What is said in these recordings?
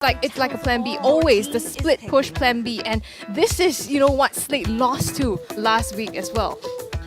like a plan B. Always the split push plan B. And this is, what Slate lost to last week as well.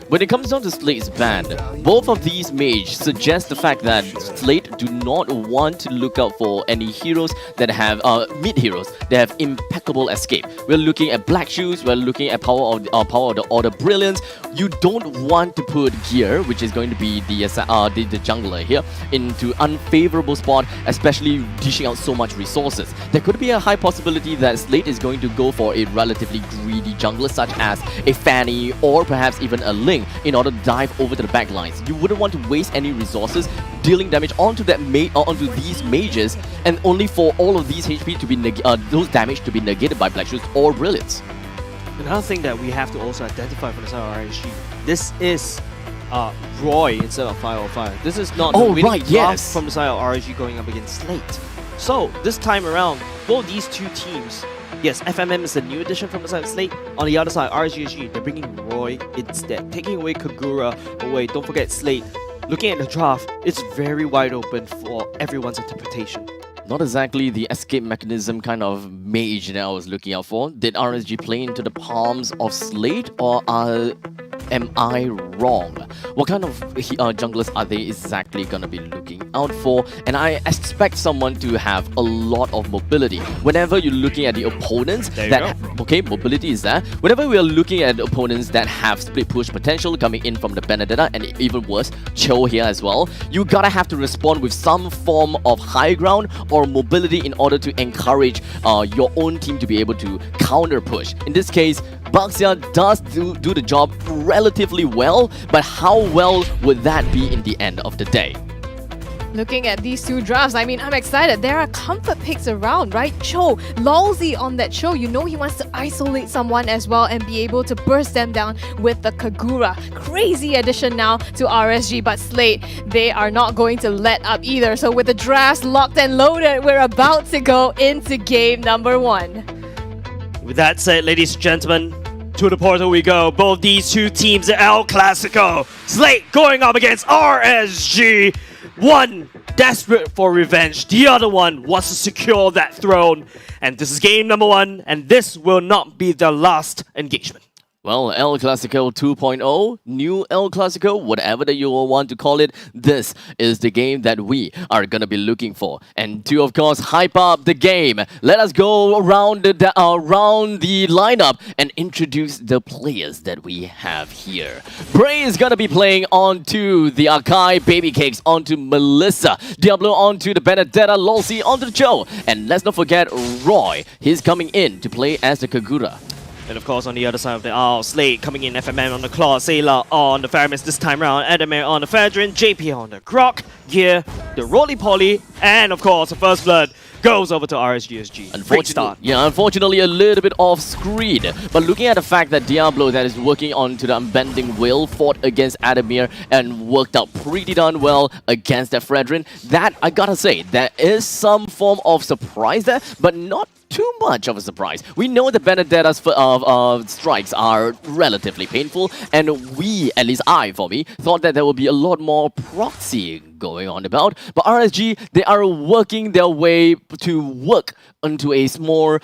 When it comes down to Slate's ban, both of these mages suggest the fact that Slate do not want to look out for any heroes that have mid-heroes that have impeccable escape. We're looking at Black Shoes, we're looking at Power of the Order Brilliance. You don't want to put Gear, which is going to be the jungler here, into unfavorable spot, especially dishing out so much resources. There could be a high possibility that Slate is going to go for a relatively greedy jungler such as a Fanny or perhaps even a Link in order to dive over to the back lines. You wouldn't want to waste any resources dealing damage onto these mages, and only for all of these HP to be those damage to be negated by Black Shoes or Brilliance. Another thing that we have to also identify from the side of RSG, this is Roy instead of 505. This is not the winning draft from the side of RSG going up against Slate. So this time around, both these two teams, yes, FMM is a new addition from the side of Slate. On the other side, RSG, they're bringing Roy instead, taking away Kagura away. Don't forget Slate. Looking at the draft, it's very wide open for everyone's interpretation. Not exactly the escape mechanism kind of mage that I was looking out for. Did RSG play into the palms of Slate, or am I wrong? What kind of junglers are they exactly going to be looking out for? And I expect someone to have a lot of mobility. Whenever you're looking at the opponents mobility is there. Whenever we are looking at opponents that have split push potential coming in from the Benedetta, and even worse, Cho here as well, you gotta have to respond with some form of high ground or mobility in order to encourage your own team to be able to counter push. In this case, Baxia does do the job relatively well, but how well would that be in the end of the day? Looking at these two drafts, I'm excited. There are comfort picks around, right? Cho, Lolsie on that show. He wants to isolate someone as well and be able to burst them down with the Kagura. Crazy addition now to RSG, but Slate, they are not going to let up either. So with the drafts locked and loaded, we're about to go into game number 1. With that said, ladies and gentlemen, to the portal we go. Both these two teams are El Clasico. Slate going up against RSG. One desperate for revenge, the other one wants to secure that throne. And this is game number 1, and this will not be the last engagement. Well, El Clasico 2.0, new El Clasico, whatever that you will want to call it, this is the game that we are going to be looking for. And to, of course, hype up the game, let us go around the lineup and introduce the players that we have here. BRAYYY is going to be playing onto the Akai, babycakes onto Melissa, Diablo onto the Benedetta, Lolsie onto the Joe. And let's not forget Roy, he's coming in to play as the Kagura. And of course, on the other side of the aisle, Slate coming in, FMM on the Claw, Seilah on the Faramis this time around, Adammir on the Fedrin, JP on the Grok, Gear, the Roly-Poly, and of course, the First Blood goes over to RSGSG. Unfortunately, a little bit off screen. But looking at the fact that Diablo that is working onto the Unbending Will fought against Adammir and worked out pretty darn well against that Fredrin, that, I gotta say, there is some form of surprise there, but not too much of a surprise. We know that Benedetta's strikes are relatively painful, and we, at least I, for me, thought that there would be a lot more proxy going on about. But RSG, they are working their way to work into a more,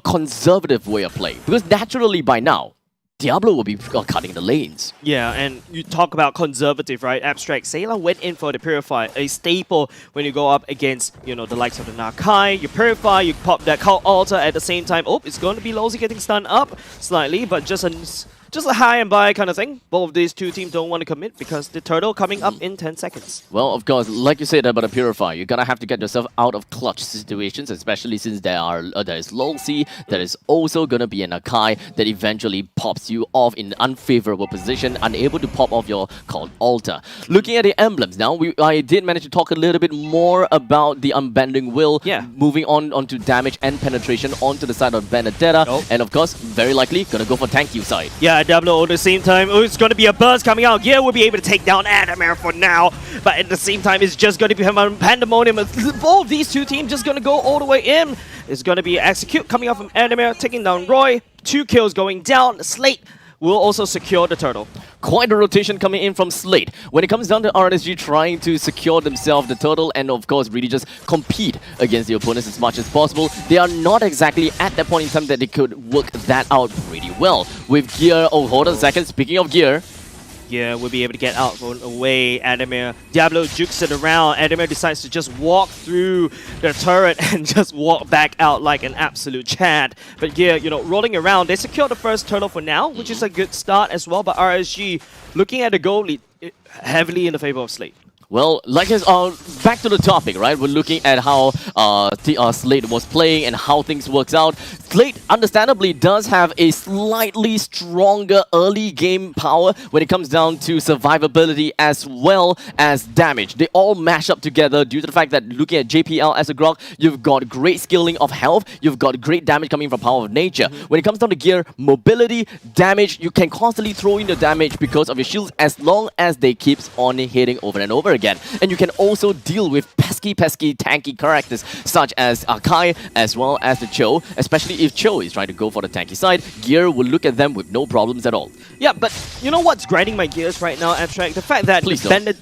conservative way of playing. Because naturally, by now, Diablo will be cutting the lanes. Yeah, and you talk about conservative, right? Abstract. Seilah went in for the Purify, a staple when you go up against, the likes of the Nakai. You Purify, you pop that Cult Altar at the same time. Oh, it's going to be Lolsie getting stunned up slightly, but just a high and by kind of thing. Both of these two teams don't want to commit because the turtle coming up in 10 seconds. Well, of course, like you said about a Purify, you're gonna have to get yourself out of clutch situations, especially since there is Lolsie, there is also gonna be an Akai that eventually pops you off in an unfavorable position, unable to pop off your Cult Altar. Looking at the emblems now, I did manage to talk a little bit more about the Unbending Will, moving onto damage and penetration onto the side of Benedetta, and of course, very likely gonna go for tank you side. Yeah, Diablo at the same time, it's going to be a burst coming out. Yeah, we'll be able to take down Adammir for now, but at the same time, it's just going to be pandemonium. Both these two teams just going to go all the way in. It's going to be Execute coming out from Adammir, taking down Roy. 2 kills going down. Slate will also secure the turtle. Quite a rotation coming in from Slate. When it comes down to RSG trying to secure themselves the turtle and of course really just compete against the opponents as much as possible, they are not exactly at that point in time that they could work that out pretty well. With gear, oh hold on a second, speaking of gear, Yeah, will be able to get out from away. Adammir, Diablo jukes it around. Adammir decides to just walk through the turret and just walk back out like an absolute Chad. But yeah, you know, rolling around, they secure the first turtle for now, which is a good start as well. But RSG, looking at the goal lead, heavily in the favor of Slate. well, like back to the topic, right? We're looking at how Slate was playing and how things works out. Slate, understandably, does have a slightly stronger early game power when it comes down to survivability as well as damage. They all mash up together due to the fact that looking at JPL as a grog, you've got great skilling of health, you've got great damage coming from power of nature. When it comes down to gear, mobility, damage, you can constantly throw in the damage because of your shields as long as they keeps on hitting over and over again. And you can also deal with pesky tanky characters such as Akai as well as the Cho, especially if Cho is trying to go for the tanky side. Gear will look at them with no problems at all. Yeah, but you know what's grinding my gears right now, Abstract? The fact that Please the don't. bandit...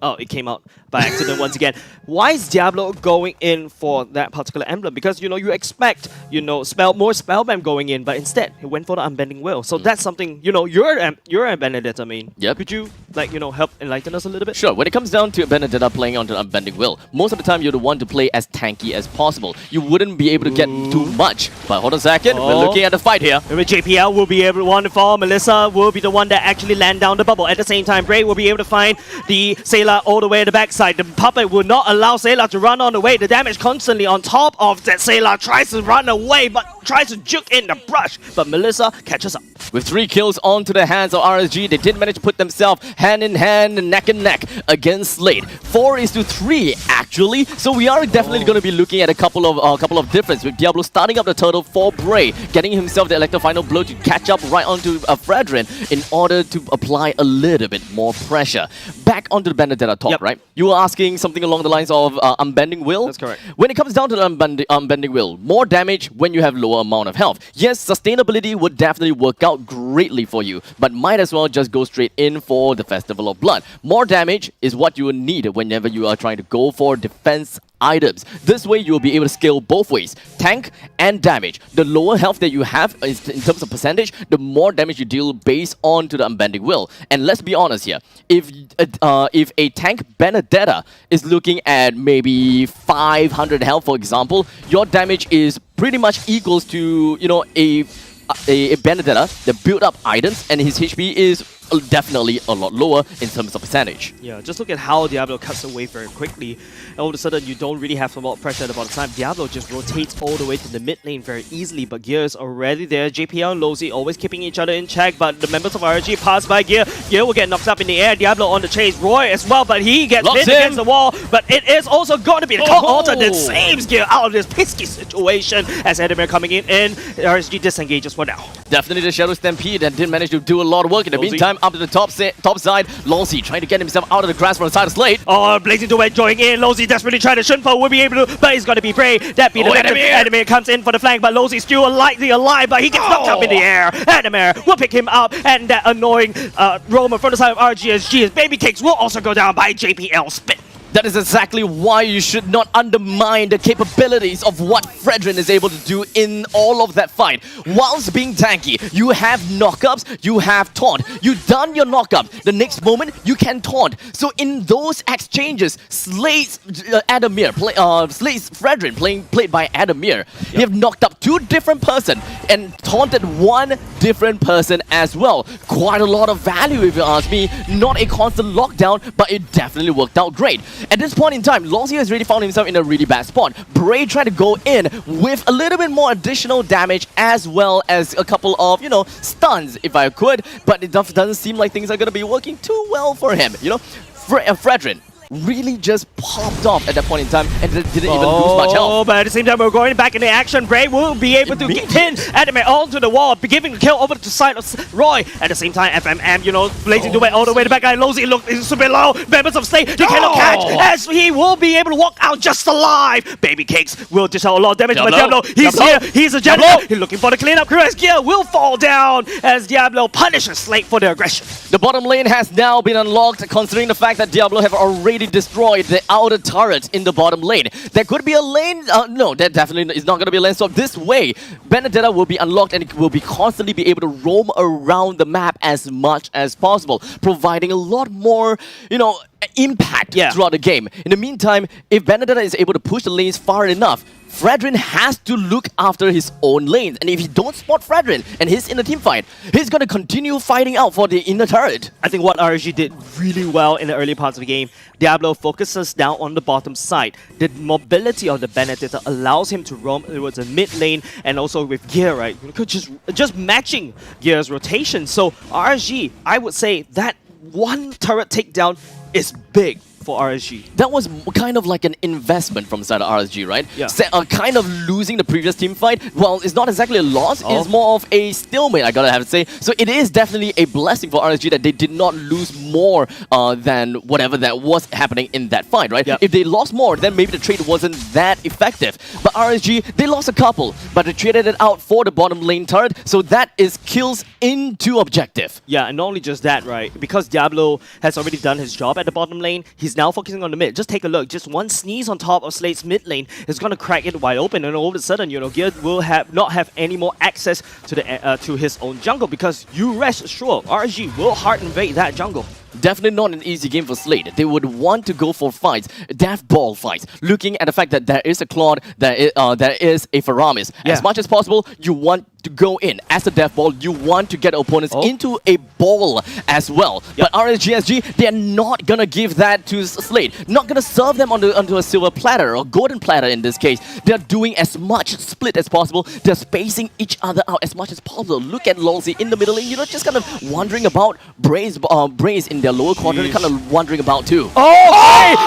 Oh, it came out by accident once again. Why is Diablo going in for that particular emblem? Because, you know, you expect, you know, more spellbam going in, but instead, he went for the Unbending Will. So that's something, you know, you're a Benedetta, I mean. Yep. Could you, like, you know, help enlighten us a little bit? Sure, when it comes down to Benedetta playing onto Unbending Will, most of the time you're the one to play as tanky as possible. You wouldn't be able to get too much. But hold on a second, we're looking at the fight here. Maybe JPL will be able to one to fall. Melissa will be the one that actually land down the bubble. At the same time, Bray will be able to find the Seilah all the way at the backside. The puppet will not allow Seilah to run on the way. The damage constantly on top of that. Seilah tries to run away, but tries to juke in the brush. But Melissa catches up. With 3 kills onto the hands of RSG, they did manage to put themselves hand in hand, neck and neck against Slate. 4-3 actually. So we are definitely going to be looking at a couple of difference with Diablo starting up the turtle for Bray, getting himself the electro final blow to catch up right onto Fredrin in order to apply a little bit more pressure. Back onto the Benedetta top, right? You were asking something along the lines of Unbending Will? That's correct. When it comes down to the Unbending Will, more damage when you have lower amount of health. Yes, sustainability would definitely work out greatly for you, but might as well just go straight in for the Festival of Blood. More damage is what you will need whenever you are trying to go for defense items. This way you will be able to scale both ways, tank and damage. The lower health that you have is in terms of percentage, the more damage you deal based on to the Unbending Will. And let's be honest here, if a tank Benedetta is looking at maybe 500 health, for example, your damage is pretty much equals to, you know, a Benedetta that built up items, and his HP is definitely a lot lower in terms of percentage. Yeah, just look at how Diablo cuts away very quickly. All of a sudden, you don't really have a lot of pressure at about the time. Diablo just rotates all the way to the mid lane very easily, but Gear is already there. JPL and Lolsie always keeping each other in check, but the members of RSG pass by Gear. Gear will get knocked up in the air. Diablo on the chase. Roy as well, but he gets hit against the wall. But it is also going to be the call altar that saves Gear out of this pesky situation as Adammir coming in, and RSG disengages for now. Definitely the Shadow Stampede and did manage to do a lot of work. In the meantime, up to the top side, Lolsie trying to get himself out of the grass from the side of Slate. Oh, Blazing to Wedge going in. Lolsie desperately trying to Shunpo will be able to, but it's going to be Bray. That be the Adammir comes in for the flank, but Lolsie's still lightly alive, but he gets knocked up in the air. Adammir will pick him up, and that annoying roamer from the side of RGSG, babycakes will also go down by JPL spit. That is exactly why you should not undermine the capabilities of what Fredrin is able to do in all of that fight. Whilst being tanky, you have knockups, you have taunt. You've done your knockup. The next moment, you can taunt. So in those exchanges, Slate's Adammir, Slate's Fredrin played by Adammir, he have knocked up 2 different person and taunted 1 different person as well. Quite a lot of value if you ask me. Not a constant lockdown, but it definitely worked out great. At this point in time, Lolsie has really found himself in a really bad spot. Bray tried to go in with a little bit more additional damage as well as a couple of, you know, stuns if I could, but it doesn't seem like things are going to be working too well for him, you know. Fredrin really just popped off at that point in time and didn't even lose much health. But at the same time, we're going back into action. Bray will be able to pin Adammir onto the wall, giving the kill over to the side of Roy. At the same time, FMM, you know, blazing the way all the way to the back guy. Lolsie is super low. Members of Slate, they cannot catch as he will be able to walk out just alive. Babycakes will dish out a lot of damage, but Diablo, he's here. He's a general. He's looking for the cleanup crew as Gear will fall down as Diablo punishes Slate for their aggression. The bottom lane has now been unlocked, considering the fact that Diablo have already destroyed the outer turret in the bottom lane. There could be a lane, no, that definitely is not going to be a lane swap. This way, Benedetta will be unlocked and it will be constantly be able to roam around the map as much as possible, providing a lot more, you know, impact throughout the game. In the meantime, if Benedetta is able to push the lanes far enough, Fredrin has to look after his own lanes. And if he don't spot Fredrin and he's in a team fight, he's going to continue fighting out for the inner turret. I think what RSG did really well in the early parts of the game, Diablo focuses down on the bottom side. The mobility of the Benedetta allows him to roam towards the mid lane and also with Gear, right? Just matching Gear's rotation. So RSG, I would say that one turret takedown is big for RSG. That was kind of like an investment from side of RSG, right? Yeah. Kind of losing the previous team fight. Well, it's not exactly a loss. It's more of a stalemate, I gotta have to say. So it is definitely a blessing for RSG that they did not lose more than whatever that was happening in that fight, right? Yep. If they lost more, then maybe the trade wasn't that effective. But RSG, they lost a couple, but they traded it out for the bottom lane turret. So that is kills into objective. Yeah, and not only just that, right? Because Diablo has already done his job at the bottom lane, he's now focusing on the mid. Just take a look. Just one sneeze on top of Slate's mid lane is going to crack it wide open, and all of a sudden, you know, Gear will not have any more access to the to his own jungle, because you rest assured, RSG will hard invade that jungle. Definitely not an easy game for Slate. They would want to go for fights, death ball fights, looking at the fact that there is a Claude, there is a Faramis. Yeah. As much as possible, you want to go in as a death ball. You want to get opponents into a ball as well. Yep. But RSGSG, they're not gonna give that to Slate. Not gonna serve them onto a silver platter or golden platter in this case. They're doing as much split as possible. They're spacing each other out as much as possible. Look at Lolsie in the middle lane. You know, just kind of wondering about Brays in their lower quadrant, kind of wondering about too.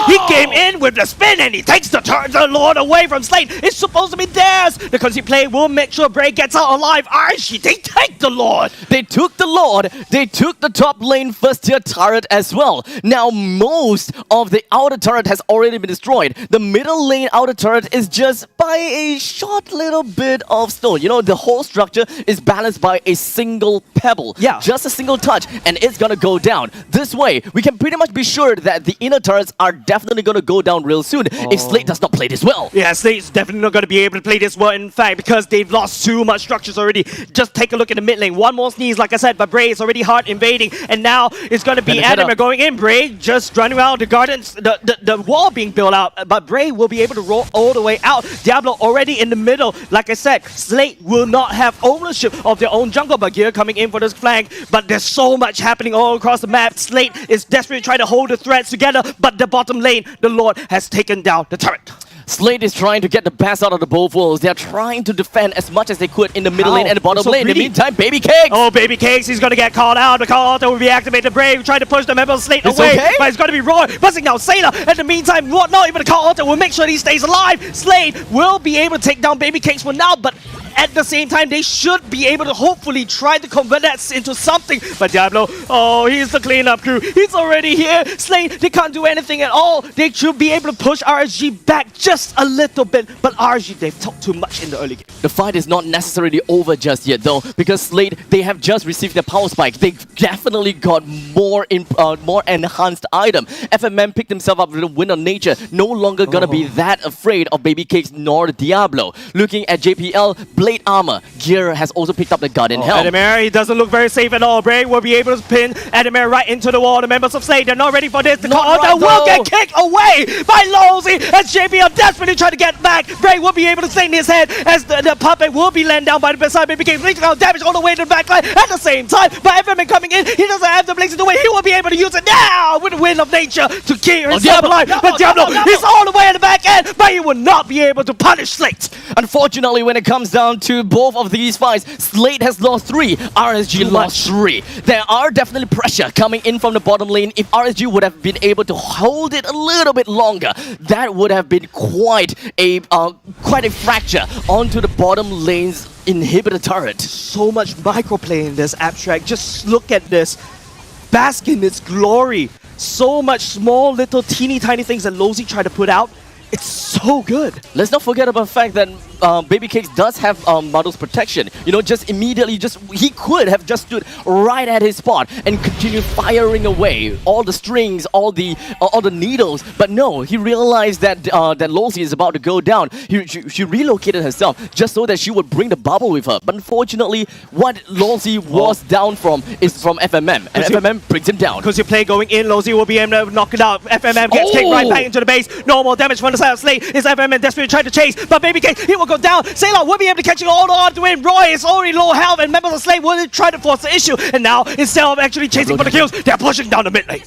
He came in with the spin and he takes the Lord away from Slate. It's supposed to be theirs. The conceit play will make sure Bray gets out alive. RSG, they take the Lord. They took the Lord. They took the top lane first tier turret as well. Now most of the outer turret has already been destroyed. The middle lane outer turret is just by a short little bit of stone. You know, the whole structure is balanced by a single pebble. Yeah. Just a single touch and it's gonna go down. This way, we can pretty much be sure that the inner turrets are definitely gonna go down real soon if Slate does not play this well. Yeah, Slate's definitely not going to be able to play this well, in fact, because they've lost too much structures already. Just take a look at the mid lane. One more sneeze, like I said, but Bray is already hard invading, and now it's going to be Adammir going in. Bray just running around the gardens, the wall being built out, but Bray will be able to roll all the way out. Diablo already in the middle. Like I said, Slate will not have ownership of their own jungle, but Gear coming in for this flank, but there's so much happening all across the map. Slate is desperately trying to hold the threads together, but the bottom lane, the Lord has taken down the turret. Slate is trying to get the best out of the both worlds. They're trying to defend as much as they could in the middle lane and the bottom lane. In the meantime, Babycakes! Oh, Babycakes, he's gonna get called out. The call auto will be activated. Brave trying to push the member of Slate away. Okay. But it's gonna be Roy buzzing down Seilah. In the meantime, not even the call auto will make sure he stays alive. Slate will be able to take down Babycakes for now, but at the same time, they should be able to hopefully try to convert that into something. But Diablo, he's the cleanup crew. He's already here. Slate, they can't do anything at all. They should be able to push RSG back just a little bit. But RSG, they've talked too much in the early game. The fight is not necessarily over just yet though, because Slate, they have just received their power spike. They definitely got more enhanced item. FMM picked himself up with a win on nature. No longer gonna be that afraid of Babycakes nor Diablo. Looking at JPL, Blade Armor, Gear has also picked up the Guardian Helm. Adammir, he doesn't look very safe at all. Bray will be able to pin Adammir right into the wall. The members of Slate, they're not ready for this. The counter will get kicked away by Lolsie as JPL desperately trying to get back. Bray will be able to stay in his head as the puppet will be landed down by the beside Babycakes, leaking out damage all the way to the back line at the same time. But FMM coming in, he doesn't have the blazing away. He will be able to use it now with the wind of nature to keep himself alive. But Diablo is all the way in the back end. but he will not be able to punish Slate. Unfortunately, when it comes down to both of these fights, Slate has lost 3, RSG lost 3. There are definitely pressure coming in from the bottom lane. If RSG would have been able to hold it a little bit longer, that would have been quite a fracture onto the bottom lane's inhibitor turret. So much microplay in this abstract. Just look at this. Bask in its glory. So much small little teeny tiny things that Lolsie tried to put out. It's so good. Let's not forget about the fact that babycakes does have Muddle's protection. You know, just immediately, he could have just stood right at his spot and continued firing away all the strings, all the needles. But no, he realized that that Lolsie is about to go down. She relocated herself just so that she would bring the bubble with her. But unfortunately, what Lolsie was down from is from FMM, and FMM brings him down. Because you play going in, Lolsie will be able to knock it out. FMM gets kicked right back into the base. No more damage from the side of Slate. It's FMM desperately trying to chase, but babycakes, he will go down. Seilah will be able to catch it all on to win. Roy is already low health, and members of Slate will try to force the issue. And now, instead of actually chasing for the kills, they're pushing down the mid lane.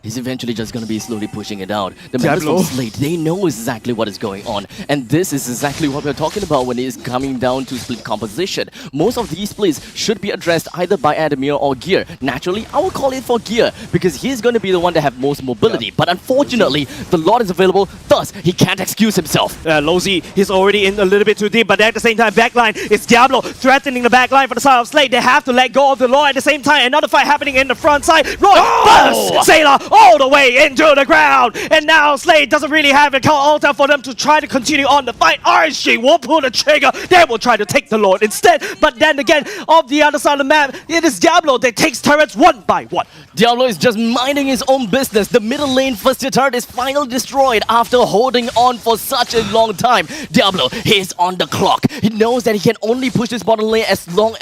He's eventually just going to be slowly pushing it out. The members from Slate, they know exactly what is going on. And this is exactly what we're talking about when it is coming down to split composition. Most of these splits should be addressed either by Adammir or Gear. Naturally, I will call it for Gear because he's going to be the one that have most mobility. But unfortunately, the Lord is available, thus he can't excuse himself. Lolsie, he's already in a little bit too deep, but at the same time, backline, it's Diablo threatening the backline for the side of Slate. They have to let go of the Lord at the same time. Another fight happening in the front side. Roy bursts Seilah all the way into the ground, and now Slate doesn't really have a counter for them to try to continue on the fight. RSG will pull the trigger. They will try to take the Lord instead, but then again, off the other side of the map, it is Diablo that takes turrets one by one. Diablo is just minding his own business. The middle lane first tier turret is finally destroyed after holding on for such a long time. Diablo is on the clock. He knows that he can only push this bottom lane as long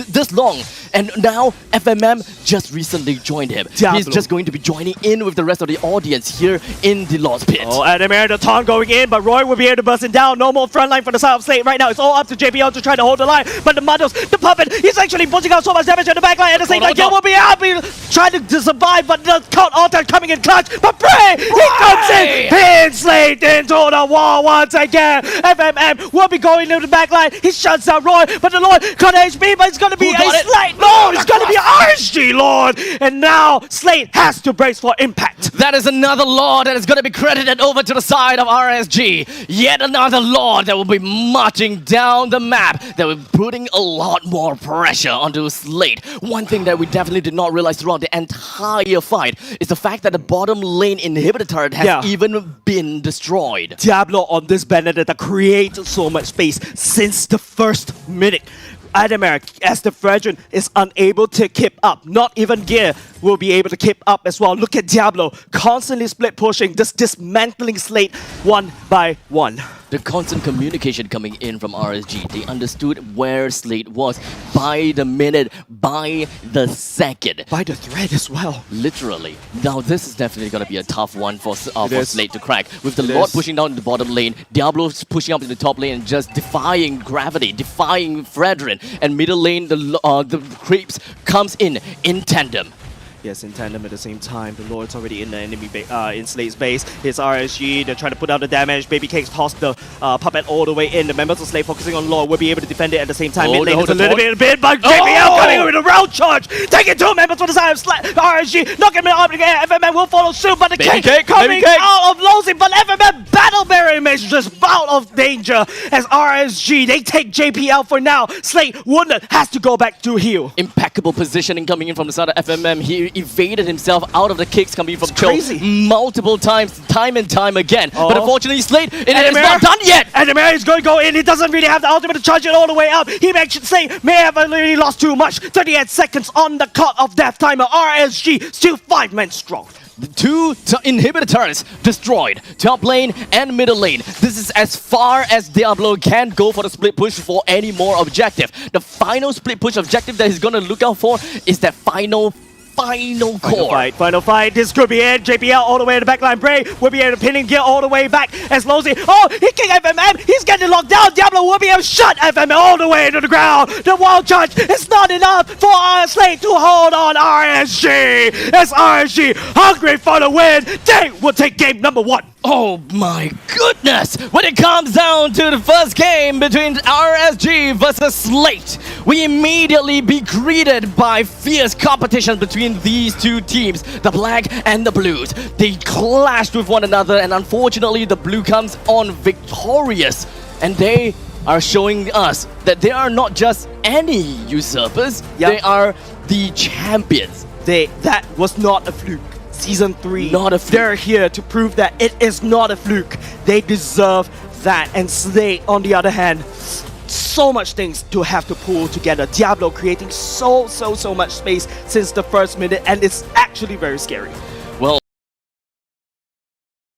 this long, and now FMM just recently joined him. Diablo. He's just going to be joining in with the rest of the audience here in the Lost Pit. Oh, Adammir, the taunt going in, but Roy will be able to burst it down. No more front line for the side of Slate right now. It's all up to JPL to try to hold the line, but the Muddles, the puppet, he's actually pushing out so much damage on the back line. At the same time, Gil will be able to try to survive, but the count altar coming in clutch. But BRAYYY, he comes in, pins Slate into the wall once again. FMM will be going into the back line. He shuts down Roy, but the Lord cut HP, but it's going to be Slate. No, it's going to be RSG Lord. And now Slate has to brace for impact. That is another Lord that is going to be credited over to the side of RSG. Yet another Lord that will be marching down the map, that will be putting a lot more pressure onto Slate. One thing that we definitely did not realize throughout the entire fight is the fact that the bottom lane inhibitor turret has even been destroyed. Diablo on this Benedetta created so much space since the first minute. Adammir, as the Fredrin, is unable to keep up. Not even Gear will be able to keep up as well. Look at Diablo, constantly split pushing, just dismantling Slate one by one. The constant communication coming in from RSG, they understood where Slate was by the minute, by the second. By the thread as well. Literally. Now this is definitely going to be a tough one for Slate to crack. With the Lord pushing down the bottom lane, Diablo's pushing up in the top lane and just defying gravity, defying Fredrin. And middle lane, the creeps comes in tandem. Yes, in tandem at the same time. The Lord's already in the enemy in Slate's base. His RSG, they're trying to put out the damage. babycakes tossed the puppet all the way in. The members of Slate focusing on Lord will be able to defend it at the same time. Mid lane is a little bit, but JPL coming with a round charge. Taking 2 members from the side of RSG. Knocking him up again. FMM will follow suit, but the cake coming out of Lolsie. But FMM battle barrier image just out of danger as RSG. They take JPL for now. Slate Wounded has to go back to heal. Impeccable positioning coming in from the side of FMM. He evaded himself out of the kicks coming from Cho multiple times, time and time again. But unfortunately, Slate, it is not done yet. Adammir is going to go in. He doesn't really have the ultimate to charge it all the way up. He may have already lost too much. 38 seconds on the cut of death timer. RSG still 5 men strong. The 2 inhibitor turrets destroyed. Top lane and middle lane. This is as far as Diablo can go for the split push for any more objective. The final split push objective that he's going to look out for is that final final core. Final fight. This could be it. JPL all the way to the backline. Bray will be able to pinning gear all the way back as Lolsie. Oh, he kicked FMM. He's getting locked down. Diablo will be able to shut FMM all the way to the ground. The wall charge is not enough for our Slate to hold on RSG. As RSG hungry for the win, they will take game number 1. Oh my goodness! When it comes down to the first game between RSG versus Slate, we immediately be greeted by fierce competition between these two teams, the black and the blues. They clashed with one another, and unfortunately the blue comes on victorious, and they are showing us that they are not just any usurpers, they are the champions. That was not a fluke. Season 3, not a fluke. They're here to prove that it is not a fluke. They deserve that. And Slate, on the other hand, so much things to have to pull together. Diablo creating so much space since the first minute, and it's actually very scary.